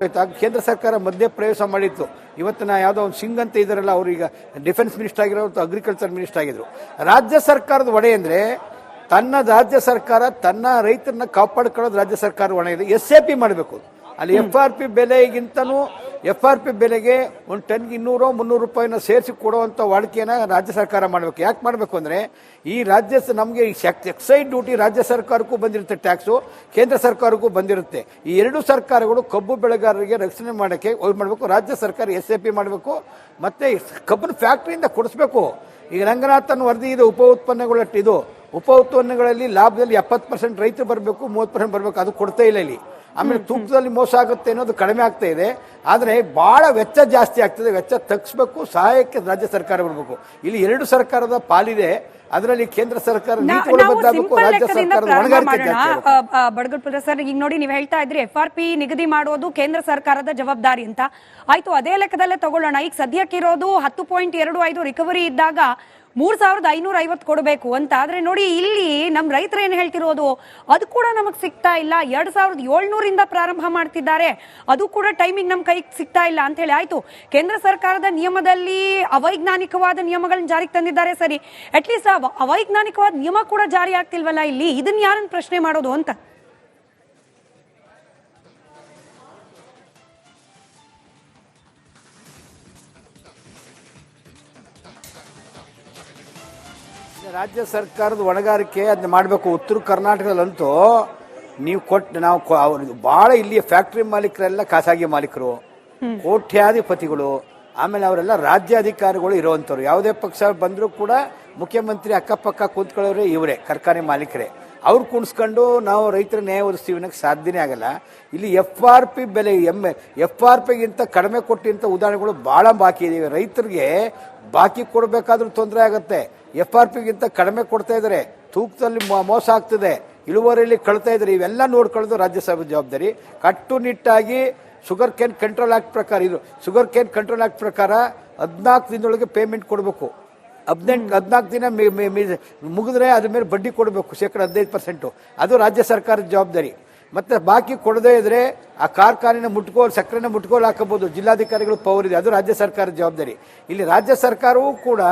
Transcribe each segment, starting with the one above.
ಕೇಂದ್ರ ಸರ್ಕಾರ ಮಧ್ಯ ಪ್ರವೇಶ ಮಾಡಿತ್ತು. ಇವತ್ತಿನ ಯಾವುದೋ ಒಂದು ಸಿಂಗ್ ಅಂತ ಇದ್ದಾರಲ್ಲ, ಅವ್ರೀಗ ಡಿಫೆನ್ಸ್ ಮಿನಿಸ್ಟರ್ ಆಗಿರೋ, ಅಗ್ರಿಕಲ್ಚರ್ ಮಿನಿಸ್ಟರ್ ಆಗಿದ್ರು. ರಾಜ್ಯ ಸರ್ಕಾರದ ಹೊಣೆ ಅಂದ್ರೆ ತನ್ನ ರಾಜ್ಯ ಸರ್ಕಾರ ತನ್ನ ರೈತರನ್ನ ಕಾಪಾಡ್ಕೊಳ್ಳೋದು ರಾಜ್ಯ ಸರ್ಕಾರ ಹೊಣೆ ಇದೆ. SAP ಮಾಡಬೇಕು. ಅಲ್ಲಿ FRP ಬೆಲೆಗಿಂತನೂ FRP ಬೆಲೆಗೆ ಒಂದು ಟನ್ಗೆ 200-300 ರೂಪಾಯಿನ ಸೇರಿಸಿ ಕೊಡುವಂಥ ವಾಡಿಕೆಯನ್ನು ರಾಜ್ಯ ಸರ್ಕಾರ ಮಾಡಬೇಕು. ಯಾಕೆ ಮಾಡಬೇಕು ಅಂದರೆ ಈ ರಾಜ್ಯ ನಮಗೆ ಎಕ್ಸೈಡ್ ಡ್ಯೂಟಿ ರಾಜ್ಯ ಸರ್ಕಾರಕ್ಕೂ ಬಂದಿರುತ್ತೆ, ಟ್ಯಾಕ್ಸು ಕೇಂದ್ರ ಸರ್ಕಾರಕ್ಕೂ ಬಂದಿರುತ್ತೆ. ಈ ಎರಡು ಸರ್ಕಾರಗಳು ಕಬ್ಬು ಬೆಳೆಗಾರರಿಗೆ ರಕ್ಷಣೆ ಮಾಡೋಕ್ಕೆ ಮಾಡಬೇಕು. ರಾಜ್ಯ ಸರ್ಕಾರ SAP ಮಾಡಬೇಕು, ಮತ್ತೆ ಕಬ್ಬಿನ ಫ್ಯಾಕ್ಟ್ರಿಯಿಂದ ಕೊಡಿಸ್ಬೇಕು. ಈಗ ರಂಗನಾಥನ್ ವರದಿ ಇದೆ, ಉಪ ಉತ್ಪನ್ನಗಳಲ್ಲಿ ಲಾಭದಲ್ಲಿ 70% ರೈತರು ಬರಬೇಕು, 30% ಬರಬೇಕು, ಅದು ಕೊಡ್ತಾ ಇಲ್ಲ ಇಲ್ಲಿ. ಆಮೇಲೆ ತೂಕದಲ್ಲಿ ಮೋಸ ಆಗುತ್ತೆ ಅನ್ನೋದು ಕಡಿಮೆ ಆಗ್ತಾ ಇದೆ, ಆದರೆ ಬಹಳ ವೆಚ್ಚ ಜಾಸ್ತಿ ಆಗ್ತದೆ. ವೆಚ್ಚ ತಗ್ಗಿಸಬೇಕು, ಸಹಾಯಕ್ಕೆ ರಾಜ್ಯ ಸರ್ಕಾರ ಬರಬೇಕು. ಇಲ್ಲಿ ಎರಡು ಸರ್ಕಾರದ ಪಾಲಿದೆ, ಅದರಲ್ಲಿ ಕೇಂದ್ರ ಸರ್ಕಾರ ನೀತಿಗಳು ಬದಲಾಗಬೇಕು, ರಾಜ್ಯ ಸರ್ಕಾರದ ಹೊಣೆಗಾರಿಕೆ ಜಾಸ್ತಿ. ಬಡಗಲ್ಪುರ ಸರ್, ಈಗ ನೋಡಿ ನೀವು ಹೇಳ್ತಾ ಇದ್ರಿ FRP ನಿಗದಿ ಮಾಡೋದು ಕೇಂದ್ರ ಸರ್ಕಾರದ ಜವಾಬ್ದಾರಿ ಅಂತ. ಆಯ್ತು, ಅದೇ ಲೆಕ್ಕದಲ್ಲೇ ತಗೊಳ್ಳೋಣ. ಈಗ ಸದ್ಯಕ್ಕಿರೋದು 10.25 ರಿಕವರಿ ಇದ್ದಾಗ 3550 ಕೊಡಬೇಕು ಅಂತ. ಆದ್ರೆ ನೋಡಿ, ಇಲ್ಲಿ ನಮ್ಮ ರೈತರು ಏನ್ ಹೇಳ್ತಿರೋದು, ಅದು ಕೂಡ ನಮಗ್ ಸಿಗ್ತಾ ಇಲ್ಲ. 2700 ಪ್ರಾರಂಭ ಮಾಡ್ತಿದ್ದಾರೆ, ಅದು ಕೂಡ ಟೈಮಿಂಗ್ ನಮ್ ಕೈಗೆ ಸಿಗ್ತಾ ಇಲ್ಲ ಅಂತ ಹೇಳಿ. ಆಯ್ತು, ಕೇಂದ್ರ ಸರ್ಕಾರದ ನಿಯಮದಲ್ಲಿ ಅವೈಜ್ಞಾನಿಕವಾದ ನಿಯಮಗಳನ್ನ ಜಾರಿಗೆ ತಂದಿದ್ದಾರೆ, ಸರಿ. ಅಟ್ಲೀಸ್ಟ್ ಅವೈಜ್ಞಾನಿಕವಾದ ನಿಯಮ ಕೂಡ ಜಾರಿ ಆಗ್ತಿಲ್ವಲ್ಲ ಇಲ್ಲಿ, ಇದನ್ನ ಯಾರನ್ನ ಪ್ರಶ್ನೆ ಮಾಡೋದು ಅಂತ. ರಾಜ್ಯ ಸರ್ಕಾರದ ಹೊಣೆಗಾರಿಕೆ ಅದನ್ನ ಮಾಡಬೇಕು. ಉತ್ತರ ಕರ್ನಾಟಕದಲ್ಲಂತೂ ನೀವು ನಾವು ಬಹಳ ಇಲ್ಲಿಯ ಫ್ಯಾಕ್ಟರಿ ಮಾಲೀಕರೆಲ್ಲ ಖಾಸಗಿ ಮಾಲೀಕರು, ಕೋಟ್ಯಾಧಿಪತಿಗಳು, ಆಮೇಲೆ ಅವರೆಲ್ಲ ರಾಜ್ಯಾಧಿಕಾರಿಗಳು ಇರುವಂಥವ್ರು. ಯಾವುದೇ ಪಕ್ಷ ಬಂದರೂ ಕೂಡ ಮುಖ್ಯಮಂತ್ರಿ ಅಕ್ಕಪಕ್ಕ ಕೂತ್ಕೊಳ್ಳೋರೆ ಇವರೇ, ಕಾರ್ಖಾನೆ ಮಾಲೀಕರೇ. ಅವ್ರು ಕುಣಿಸ್ಕೊಂಡು ನಾವು ರೈತರ ನ್ಯಾಯ ಒದಗಿಸ್ತೀವಿ ಅನ್ನೋಕ್ಕೆ ಸಾಧ್ಯನೇ ಆಗಲ್ಲ. ಇಲ್ಲಿ FRP ಬೆಲೆ FRPಗಿಂತ ಕಡಿಮೆ ಕೊಟ್ಟಿಂತ ಉದಾಹರಣೆಗಳು ಭಾಳ ಬಾಕಿ ಇದ್ದೀವಿ. ರೈತರಿಗೆ ಬಾಕಿ ಕೊಡಬೇಕಾದ್ರೂ ತೊಂದರೆ ಆಗುತ್ತೆ. FRPಗಿಂತ ಕಡಿಮೆ ಕೊಡ್ತಾ ಇದ್ದಾರೆ, ತೂಕದಲ್ಲಿ ಮೋಸ ಆಗ್ತದೆ, ಇಳುವರಿಯಲ್ಲಿ ಕಳ್ತಾ ಇದ್ದಾರೆ. ಇವೆಲ್ಲ ನೋಡ್ಕೊಳ್ಳೋದು ರಾಜ್ಯ ಸಭೆ ಜವಾಬ್ದಾರಿ. ಕಟ್ಟುನಿಟ್ಟಾಗಿ ಶುಗರ್ ಕೇನ್ ಕಂಟ್ರೋಲ್ ಆಕ್ಟ್ ಪ್ರಕಾರ, ಇದು ಶುಗರ್ ಕೇನ್ ಕಂಟ್ರೋಲ್ ಆಕ್ಟ್ ಪ್ರಕಾರ 14 ದಿನದೊಳಗೆ ಪೇಮೆಂಟ್ ಕೊಡಬೇಕು. 14 ದಿನ ಮುಗಿದ್ರೆ ಅದ್ರ ಮೇಲೆ ಬಡ್ಡಿ ಕೊಡಬೇಕು, 15%. ಅದು ರಾಜ್ಯ ಸರ್ಕಾರದ ಜವಾಬ್ದಾರಿ. ಮತ್ತೆ ಬಾಕಿ ಕೊಡದೇ ಇದ್ರೆ ಆ ಕಾರ್ಖಾನೆನ ಸಕ್ಕರೆನ ಮುಟ್ಕೋಲ್ ಹಾಕಬಹುದು, ಜಿಲ್ಲಾಧಿಕಾರಿಗಳು ಪವರ್ ಇದೆ, ಅದು ರಾಜ್ಯ ಸರ್ಕಾರದ ಜವಾಬ್ದಾರಿ. ಇಲ್ಲಿ ರಾಜ್ಯ ಸರ್ಕಾರವೂ ಕೂಡ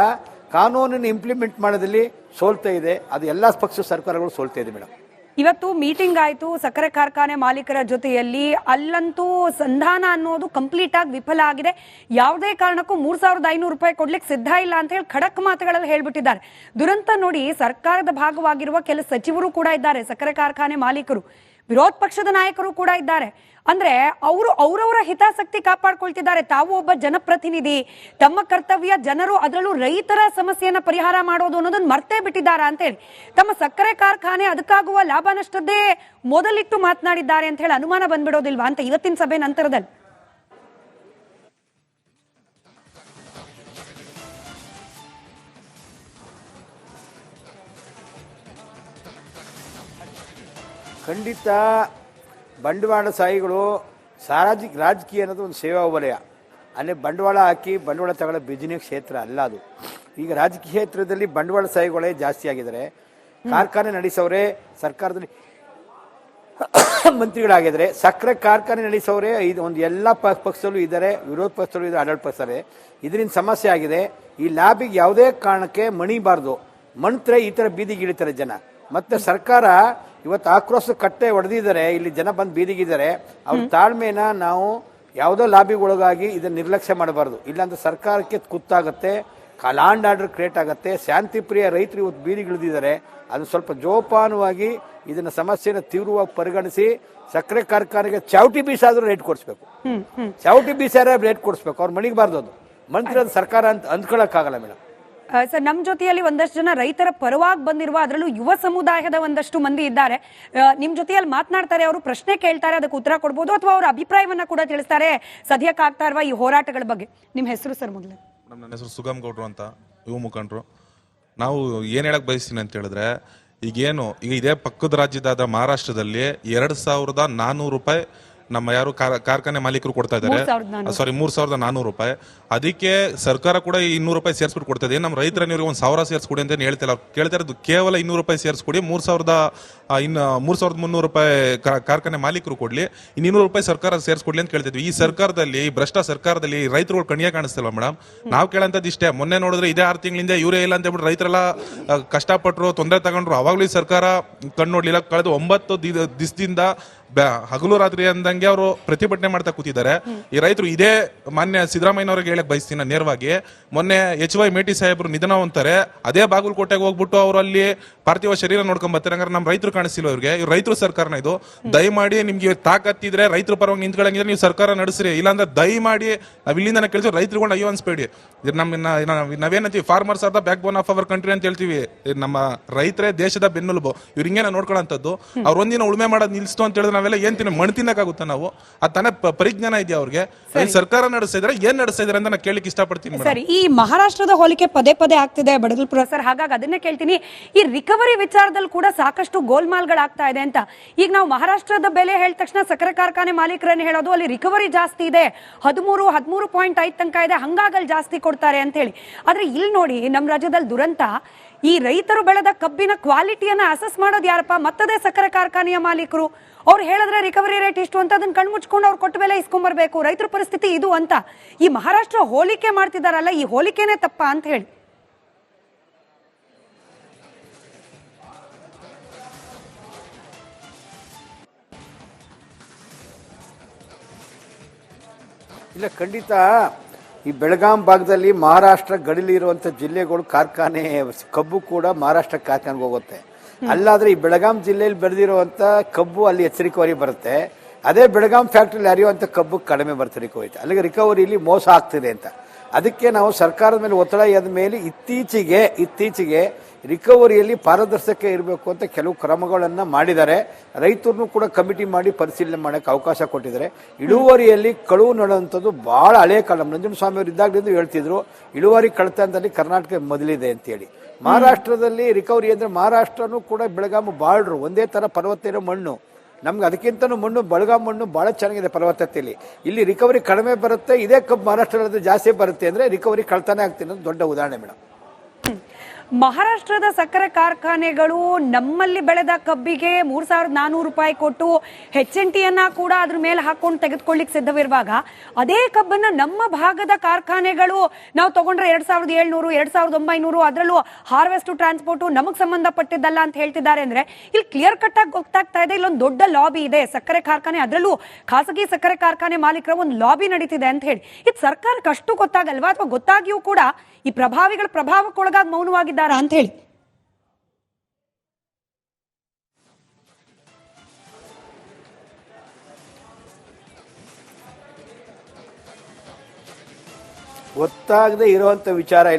ಕಾನೂನನ್ನು ಇಂಪ್ಲಿಮೆಂಟ್ ಮಾಡೋದಲ್ಲಿ ಸೋಲ್ತಾ ಇದೆ. ಅದು ಎಲ್ಲಾ ಪಕ್ಷ ಸರ್ಕಾರಗಳು ಸೋಲ್ತಾ ಇದೆ ಮೇಡಮ್. ಇವತ್ತು ಮೀಟಿಂಗ್ ಆಯ್ತು ಸಕ್ಕರೆ ಕಾರ್ಖಾನೆ ಮಾಲೀಕರ ಜೊತೆಯಲ್ಲಿ. ಅಲ್ಲಂತೂ ಸಂಧಾನ ಅನ್ನೋದು ಕಂಪ್ಲೀಟ್ ಆಗಿ ವಿಫಲ ಆಗಿದೆ. ಯಾವುದೇ ಕಾರಣಕ್ಕೂ 3500 ರೂಪಾಯಿ ಕೊಡ್ಲಿಕ್ಕೆ ಸಿದ್ಧ ಇಲ್ಲ ಅಂತ ಹೇಳಿ ಖಡಕ್ ಮಾತುಗಳಲ್ಲಿ ಹೇಳ್ಬಿಟ್ಟಿದ್ದಾರೆ. ದುರಂತ ನೋಡಿ, ಸರ್ಕಾರದ ಭಾಗವಾಗಿರುವ ಕೆಲ ಸಚಿವರು ಕೂಡ ಇದ್ದಾರೆ, ಸಕ್ಕರೆ ಕಾರ್ಖಾನೆ ಮಾಲೀಕರು, ವಿರೋಧ ಪಕ್ಷದ ನಾಯಕರು ಕೂಡ ಇದ್ದಾರೆ. ಅಂದ್ರೆ ಅವರು ಅವರವರ ಹಿತಾಸಕ್ತಿ ಕಾಪಾಡ್ಕೊಳ್ತಿದ್ದಾರೆ. ತಾವು ಒಬ್ಬ ಜನಪ್ರತಿನಿಧಿ, ತಮ್ಮ ಕರ್ತವ್ಯ ಜನರು, ಅದರಲ್ಲೂ ರೈತರ ಸಮಸ್ಯೆಯನ್ನ ಪರಿಹಾರ ಮಾಡೋದು ಅನ್ನೋದನ್ನ ಮರ್ತೇ ಬಿಟ್ಟಿದ್ದಾರ ಅಂತ ಹೇಳಿ ತಮ್ಮ ಸಕ್ಕರೆ ಕಾರ್ಖಾನೆ ಅದಕ್ಕಾಗುವ ಲಾಭ ನಷ್ಟದ್ದೇ ಮೊದಲಿಟ್ಟು ಮಾತನಾಡಿದ್ದಾರೆ ಅಂತ ಹೇಳಿ ಅನುಮಾನ ಬಂದ್ಬಿಡೋದಿಲ್ವಾ ಅಂತ ಇವತ್ತಿನ ಸಭೆ ನಂತರದಲ್ಲಿ. ಖಂಡಿತ ಬಂಡವಾಳಶಾಹಿಗಳು ರಾಜಕೀಯ ಅನ್ನೋದು ಒಂದು ಸೇವಾ ವಲಯ. ಅಲ್ಲಿ ಬಂಡವಾಳ ಹಾಕಿ ಬಂಡವಾಳ ತಗೊಳ್ಳೋ ಬಿಸಿನೆಸ್ ಕ್ಷೇತ್ರ ಅಲ್ಲ ಅದು. ಈಗ ರಾಜಕೀಯ ಕ್ಷೇತ್ರದಲ್ಲಿ ಬಂಡವಾಳಶಾಹಿಗಳೇ ಜಾಸ್ತಿ ಆಗಿದ್ದಾರೆ. ಕಾರ್ಖಾನೆ ನಡೆಸೋರೆ ಸರ್ಕಾರದಲ್ಲಿ ಮಂತ್ರಿಗಳಾಗಿದ್ದಾರೆ, ಸಕ್ಕರೆ ಕಾರ್ಖಾನೆ ನಡೆಸೋರೆ ಒಂದು ಎಲ್ಲ ಪಕ್ಷದಲ್ಲೂ ಇದ್ದಾರೆ, ವಿರೋಧ ಪಕ್ಷದಲ್ಲೂ ಇದ್ದಾರೆ, ಆಡಳಿತ ಪಕ್ಷ. ಇದರಿಂದ ಸಮಸ್ಯೆ ಆಗಿದೆ. ಈ ಲ್ಯಾಬಿಗೆ ಯಾವುದೇ ಕಾರಣಕ್ಕೆ ಮಣಿಬಾರ್ದು. ಮಂತ್ರೆ ಈ ತರ ಬೀದಿಗೆ ಇಳಿತಾರೆ ಜನ. ಮತ್ತೆ ಸರ್ಕಾರ ಇವತ್ತು ಆಕ್ರೋಶ ಕಟ್ಟೆ ಹೊಡೆದಿದ್ದಾರೆ, ಇಲ್ಲಿ ಜನ ಬಂದು ಬೀದಿಗಿದ್ದಾರೆ. ಅವ್ರ ತಾಳ್ಮೆನ ನಾವು ಯಾವುದೋ ಲಾಬಿಗೊಳಗಾಗಿ ಇದನ್ನ ನಿರ್ಲಕ್ಷ್ಯ ಮಾಡಬಾರ್ದು. ಇಲ್ಲಾಂದ್ರೆ ಸರ್ಕಾರಕ್ಕೆ ಕುತ್ತಾಗುತ್ತೆ, ಲ್ಯಾಂಡ್ ಆರ್ಡರ್ ಕ್ರಿಯೇಟ್ ಆಗುತ್ತೆ. ಶಾಂತಿ ಪ್ರಿಯ ರೈತರು ಇವತ್ತು ಬೀದಿಗಿಳಿದಿದ್ದಾರೆ. ಅದು ಸ್ವಲ್ಪ ಜೋಪಾನವಾಗಿ ಇದನ್ನ ಸಮಸ್ಯೆನ ತೀವ್ರವಾಗಿ ಪರಿಗಣಿಸಿ ಸಕ್ಕರೆ ಕಾರ್ಖಾನೆಗೆ ಚಾವಟಿ ಬೀಸಾದ್ರೂ ರೇಟ್ ಕೊಡಿಸ್ಬೇಕು. ಚಾವಟಿ ಬೀಸಾರ ರೇಟ್ ಕೊಡಿಸ್ಬೇಕು, ಅವ್ರು ಮಣಿಗಬಾರ್ದು. ಅದು ಮಂತ್ರಿ ಅದು ಸರ್ಕಾರ ಅಂತ ಅಂದ್ಕೊಳ್ಳೋಕ್ಕಾಗಲ್ಲ ಮೇಡಮ್. ಸರ್, ನಮ್ಮ ಜೊತೆಯಲ್ಲಿ ಒಂದಷ್ಟು ಜನ ರೈತರ ಪರವಾಗಿ ಬಂದಿರುವ, ಅದರಲ್ಲೂ ಯುವ ಸಮುದಾಯದ ಒಂದಷ್ಟು ಮಂದಿ ಇದ್ದಾರೆ. ನಿಮ್ ಜೊತೆಯಲ್ಲಿ ಮಾತನಾಡ್ತಾರೆ, ಅವರು ಪ್ರಶ್ನೆ ಕೇಳ್ತಾರೆ, ಅದಕ್ಕೆ ಉತ್ತರ ಕೊಡ್ಬೋದು, ಅಥವಾ ಅವರ ಅಭಿಪ್ರಾಯವನ್ನ ಕೂಡ ತಿಳಿಸ್ತಾರೆ ಸದ್ಯಕ್ಕೆ ಆಗ್ತಾ ಇರುವ ಈ ಹೋರಾಟಗಳ ಬಗ್ಗೆ. ನಿಮ್ಮ ಹೆಸರು ಸರ್? ಮೊದಲು ನನ್ನ ಹೆಸರು ಸುಗಮ್ ಗೌಡ್ರು ಅಂತ, ಯುವ ಮುಖಂಡರು. ನಾವು ಏನ್ ಹೇಳಕ್ ಬಯಸ್ತೀನಿ ಅಂತ ಹೇಳಿದ್ರೆ, ಈಗ ಇದೇ ಪಕ್ಕದ ರಾಜ್ಯದಾದ ಮಹಾರಾಷ್ಟ್ರದಲ್ಲಿ 2400 ರೂಪಾಯಿ ನಮ್ಮ ಯಾರು ಕಾರ್ಖಾನೆ ಮಾಲೀಕರು ಕೊಡ್ತಾ ಇದ್ದಾರೆ. 3,400. ಸಾರಿ, 3,400 ರೂಪಾಯಿ. ಅದಕ್ಕೆ ಸರ್ಕಾರ ಕೂಡ 200 ರೂಪಾಯಿ ಸೇರಿಸ್ಬಿಟ್ಟು ಕೊಡ್ತಾ ಇದೆ. ನಮ್ಮ ರೈತರ ನೀವು 1,000 ಸೇರಿಸ್ಕೊಡಿ ಅಂತ ಹೇಳ್ತಿಲ್ಲ. ಅವ್ರು ಕೇಳ್ತಾ ಇರೋದು ಕೇವಲ 200 ರೂಪಾಯಿ ಸೇರಿಸ್ಕೊಡಿ. 3,300 ರೂಪಾಯಿ ಕಾರ್ಖಾನೆ ಮಾಲೀಕರು ಕೊಡ್ಲಿ, 200 ರೂಪಾಯಿ ಸರ್ಕಾರ ಸೇರಿಸ್ಕೊಡ್ಲಿ ಅಂತ ಕೇಳ್ತಿದ್ವಿ. ಈ ಸರ್ಕಾರದಲ್ಲಿ, ಭ್ರಷ್ಟ ಸರ್ಕಾರದಲ್ಲಿ ರೈತರುಗಳು ಕಣ್ಣಿಗೆ ಕಾಣಿಸ್ತಿಲ್ವಾ ಮೇಡಮ್? ನಾವು ಕೇಳಂತದ್ದು ಇಷ್ಟೇ. ಮೊನ್ನೆ ನೋಡಿದ್ರೆ ಇದೇ 6 ತಿಂಗಳಿಂದ ಇವರೇ ಇಲ್ಲ ಅಂತ ಹೇಳ್ಬಿಟ್ಟು ರೈತರೆಲ್ಲ ಕಷ್ಟಪಟ್ಟರು, ತೊಂದರೆ ತಗೊಂಡ್ರು. ಅವಾಗ್ಲೂ ಈ ಸರ್ಕಾರ ಕಣ್ಣು ನೋಡ್ಲಿಲ್ಲ. ಕಳೆದ 9 ದಿವಸದಿಂದ ಹಗಲು ರಾತ್ರಿ ಅಂದಂಗೆ ಅವರು ಪ್ರತಿಭಟನೆ ಮಾಡ್ತಾ ಕೂತಿದ್ದಾರೆ. ಈ ರೈತರು ಇದೇ ಮಾನ್ಯ ಸಿದ್ದರಾಮಯ್ಯನವ್ರಿಗೆ ಹೇಳಕ್ ಬಯಸ್ತೀನಿ ನೇರವಾಗಿ. ಮೊನ್ನೆ HY ಮೇಟಿ ಸಾಹೇಬ್ರು ನಿಧನ ಹೊಂತಾರೆ. ಅದೇ ಬಾಗಲಕೋಟೆಗೆ ಹೋಗ್ಬಿಟ್ಟು ಅವರು ಅಲ್ಲಿ ಪಾರ್ಥಿವ ಶರೀರ ನೋಡ್ಕೊಂಡ್ ಬರ್ತಾರೆ. ಹಂಗಾರೆ ನಮ್ಮ ರೈತರು ಕಾಣಿಸ್ತಿಲ್ಲ ಇವ್ರಿಗೆ. ಇವ್ರು ರೈತರ ಸರ್ಕಾರನ ಇದು? ದಯಮಾಡಿ ನಿಮ್ಗೆ ತಾಕತ್ತಿದ್ರೆ ರೈತರ ಪರವಾಗಿ ನಿಂತ್ಕೊಳ್ಳಂಗಿದ್ರೆ ನೀವು ಸರ್ಕಾರ ನಡೆಸ್ರಿ. ಇಲ್ಲಾಂದ್ರೆ ದಯಮಾಡಿ ನಾವ್ ಇಲ್ಲಿಂದ ಕೇಳ್ತೀವಿ, ರೈತರುಗಳನ್ನ ಅಯ್ಯೋ ಅನ್ಸ್ಬೇಡಿ. ನಾವೇನಂತೀವಿ, farmers are the backbone of our country ಅಂತ ಹೇಳ್ತೀವಿ. ನಮ್ಮ ರೈತರೇ ದೇಶದ ಬೆನ್ನೆಲುಬು. ಇವ್ರು ಹಿಂಗೇನ ನೋಡ್ಕೊಳ್ಳೋಂಥದ್ದು. ಅವ್ರ ಒಂದಿನ ಉಳುಮೆ ಮಾಡೋದು ನಿಲ್ಸ್ತು ಅಂತ ಹೇಳಿದ್ರೆ ನಾವೆಲ್ಲ ಏನ್ ಮಣ್ಣು ತಿನ್ನಕ್ಕಾಗುತ್ತಾ ನಾವು? ಅದ್ ತಾನೇ ಪರಿಜ್ಞಾನ ಇದೆಯಾ ಅವ್ರಿಗೆ? ಸರ್ಕಾರ ನಡೆಸ್ತಾ ಇದ್ರೆ ಏನ್ ನಡೆಸ್ತಾ ಇದ್ರೆ ಅಂತ ನಾನು ಕೇಳಲಿಕ್ಕೆ ಇಷ್ಟಪಡ್ತೀನಿ. ಸರಿ, ಈ ಮಹಾರಾಷ್ಟ್ರದ ಹೋಲಿಕೆ ಪದೇ ಪದೇ ಆಗ್ತಿದೆ ಬಡಗಲ್ಪುರ ಸರ್. ಹಾಗಾಗಿ ಅದನ್ನೇ ಕೇಳ್ತೀನಿ, ಈ ರಿಕವರಿ ವಿಚಾರದಲ್ಲಿ ಕೂಡ ಸಾಕಷ್ಟು ಗೋಲ್ಮಾಲ್ಗಳಾಗ್ತಾ ಇದೆ ಅಂತ. ಈಗ ನಾವು ಮಹಾರಾಷ್ಟ್ರದ ಬೆಲೆ ಹೇಳಿದ ತಕ್ಷಣ ಸಕ್ಕರೆ ಕಾರ್ಖಾನೆ ಮಾಲೀಕರನ್ನ ಹೇಳೋದು ಅಲ್ಲಿ ರಿಕವರಿ ಜಾಸ್ತಿ ಇದೆ, 13.5 ತನಕ ಇದೆ, ಹಂಗಾಗಲ್ಲಿ ಜಾಸ್ತಿ ಕೊಡ್ತಾರೆ ಅಂತ ಹೇಳಿ. ಆದ್ರೆ ಇಲ್ಲಿ ನೋಡಿ, ನಮ್ಮ ರಾಜ್ಯದಲ್ಲಿ ದುರಂತ, ಈ ರೈತರು ಬೆಳೆದ ಕಬ್ಬಿನ ಕ್ವಾಲಿಟಿಯನ್ನ ಅಸೆಸ್ ಮಾಡೋದು ಯಾರಪ್ಪ? ಮತ್ತದೇ ಸಕ್ಕರೆ ಕಾರ್ಖಾನೆಯ ಮಾಲೀಕರು. ಅವ್ರು ಹೇಳಿದ್ರೆ ರಿಕವರಿ ರೇಟ್ ಇಷ್ಟು ಅಂತ ಅದನ್ನ ಕಣ್ಮುಚ್ಕೊಂಡು ಅವ್ರು ಕೊಟ್ಟ ಬೆಲೆ ಇಸ್ಕೊಂಡ್ಬರ್ಬೇಕು. ರೈತರ ಪರಿಸ್ಥಿತಿ ಇದು ಅಂತ ಈ ಮಹಾರಾಷ್ಟ್ರ ಹೋಲಿಕೆ ಮಾಡ್ತಿದಾರಲ್ಲ, ಈ ಹೋಲಿಕೆನೇ ತಪ್ಪ ಅಂತ ಹೇಳಿ. ಇಲ್ಲ, ಖಂಡಿತ ಈ ಬೆಳಗಾಂ ಭಾಗದಲ್ಲಿ ಮಹಾರಾಷ್ಟ್ರ ಗಡಿಲಿರುವಂಥ ಜಿಲ್ಲೆಗಳು ಕಾರ್ಖಾನೆ ಕಬ್ಬು ಕೂಡ ಮಹಾರಾಷ್ಟ್ರ ಕಾರ್ಖಾನೆಗೆ ಹೋಗುತ್ತೆ. ಅಲ್ಲಾದ್ರೆ ಈ ಬೆಳಗಾಂ ಜಿಲ್ಲೆಯಲ್ಲಿ ಬೆಳೆದಿರುವಂಥ ಕಬ್ಬು ಅಲ್ಲಿ ಹೆಚ್ಚು ರಿಕವರಿ ಬರುತ್ತೆ. ಅದೇ ಬೆಳಗಾಂ ಫ್ಯಾಕ್ಟ್ರಿಲಿ ಹರಿಯುವಂಥ ಕಬ್ಬು ಕಡಿಮೆ ಬರುತ್ತೆ ರಿಕವರಿ. ಅಲ್ಲಿಗೆ ರಿಕವರಿಲಿ ಮೋಸ ಆಗ್ತಿದೆ ಅಂತ. ಅದಕ್ಕೆ ನಾವು ಸರ್ಕಾರದ ಮೇಲೆ ಒತ್ತಡ ಎದ್ದ ಮೇಲೆ ಇತ್ತೀಚೆಗೆ ರಿಕವರಿಯಲ್ಲಿ ಪಾರದರ್ಶಕ ಇರಬೇಕು ಅಂತ ಕೆಲವು ಕ್ರಮಗಳನ್ನು ಮಾಡಿದ್ದಾರೆ. ರೈತರನ್ನು ಕೂಡ ಕಮಿಟಿ ಮಾಡಿ ಪರಿಶೀಲನೆ ಮಾಡೋಕ್ಕೆ ಅವಕಾಶ ಕೊಟ್ಟಿದ್ದಾರೆ. ಇಳುವರಿಯಲ್ಲಿ ಕಳುವು ನಡೆಯುವಂಥದ್ದು ಬಹಳ ಹಳೆಯ ಕಾಲ. ನಂಜನಸ್ವಾಮಿ ಅವರು ಇದ್ದಾಗಲಿಂದ ಹೇಳ್ತಿದ್ರು ಇಳುವರಿ ಕಳತನದಲ್ಲಿ ಕರ್ನಾಟಕ ಮೊದಲಿದೆ ಅಂತೇಳಿ. ಮಹಾರಾಷ್ಟ್ರದಲ್ಲಿ ರಿಕವರಿ ಅಂದರೆ ಮಹಾರಾಷ್ಟ್ರನೂ ಕೂಡ ಬೆಳಗಾಂ ಬಾರ್ಡ್ರು ಒಂದೇ ಥರ ಪರ್ವತ ಇರೋ ಮಣ್ಣು. ನಮ್ಗೆ ಅದಕ್ಕಿಂತನೂ ಮಣ್ಣು ಬೆಳಗಾಂ ಮಣ್ಣು ಭಾಳ ಚೆನ್ನಾಗಿದೆ ಪರ್ವತತೆಯಲ್ಲಿ. ಇಲ್ಲಿ ರಿಕವರಿ ಕಡಿಮೆ ಬರುತ್ತೆ. ಇದೇ ಕಬ್ಬು ಮಹಾರಾಷ್ಟ್ರದಲ್ಲಿ ಜಾಸ್ತಿ ಬರುತ್ತೆ ಅಂದರೆ ರಿಕವರಿ ಕಳ್ತಾನೆ ಆಗ್ತಿದೆ ಅನ್ನೋದು ದೊಡ್ಡ ಉದಾಹರಣೆ ಮೇಡಮ್. ಮಹಾರಾಷ್ಟ್ರದ ಸಕ್ಕರೆ ಕಾರ್ಖಾನೆಗಳು ನಮ್ಮಲ್ಲಿ ಬೆಳೆದ ಕಬ್ಬಿಗೆ 3,400 ರೂಪಾಯಿ ಕೊಟ್ಟು HNTಯನ್ನ ಕೂಡ ಅದ್ರ ಮೇಲೆ ಹಾಕೊಂಡು ತೆಗೆದುಕೊಳ್ಳಿಕ್ಕೆ ಸಿದ್ಧವಿರುವಾಗ, ಅದೇ ಕಬ್ಬನ್ನ ನಮ್ಮ ಭಾಗದ ಕಾರ್ಖಾನೆಗಳು ನಾವು ತಗೊಂಡ್ರೆ 2,700, 2,900, ಅದರಲ್ಲೂ ಹಾರ್ವೆಸ್ಟ್ ಟ್ರಾನ್ಸ್ಪೋರ್ಟು ನಮಗೆ ಸಂಬಂಧಪಟ್ಟಿದ್ದಲ್ಲ ಅಂತ ಹೇಳ್ತಿದ್ದಾರೆ. ಅಂದ್ರೆ ಇಲ್ಲಿ ಕ್ಲಿಯರ್ ಕಟ್ ಆಗಿ ಗೊತ್ತಾಗ್ತಾ ಇದೆ, ಇಲ್ಲೊಂದು ದೊಡ್ಡ ಲಾಬಿ ಇದೆ ಸಕ್ಕರೆ ಕಾರ್ಖಾನೆ, ಅದರಲ್ಲೂ ಖಾಸಗಿ ಸಕ್ಕರೆ ಕಾರ್ಖಾನೆ ಮಾಲೀಕರ ಒಂದು ಲಾಬಿ ನಡೀತಿದೆ ಅಂತ ಹೇಳಿ. ಇದು ಸರ್ಕಾರಕ್ಕೆ ಅಷ್ಟು ಗೊತ್ತಾಗಲ್ವಾ? ಅಥವಾ ಗೊತ್ತಾಗಿಯೂ ಕೂಡ ಈ ಪ್ರಭಾವಿಗಳ ಪ್ರಭಾವಕ್ಕೊಳಗಾಗಿ ಮೌನವಾಗಿದ್ದಾರಾ ಅಂತ ಹೇಳಿ? ಗೊತ್ತಾಗದೆ ಇರುವಂತ ವಿಚಾರ ಇಲ್ಲ.